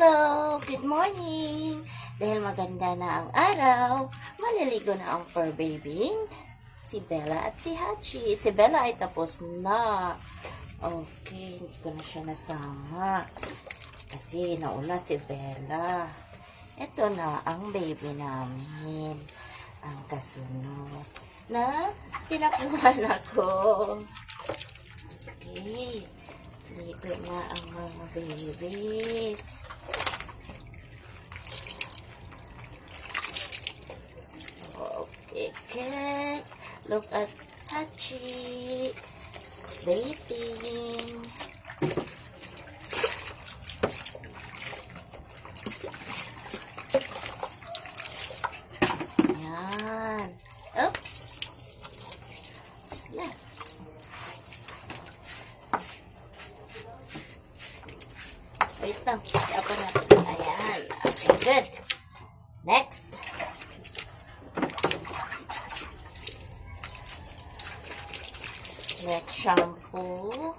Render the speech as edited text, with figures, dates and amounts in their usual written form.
Hello! Good morning! Dahil maganda na ang araw, maliligo na ang fur baby, si Bella at si Hachi. Si Bella ay tapos na. Okay, hindi ko na siya nasama. Kasi nauna si Bella. Ito na ang baby namin. Ang kasunod na tinakuhan ako. Okay. Dito na ang mga babies. Okay. Look at Hachi. Bathing. Yan. Oops. Yan. Wait lang. Apa natin. Ayan. Okay, good. Next. Next shampoo.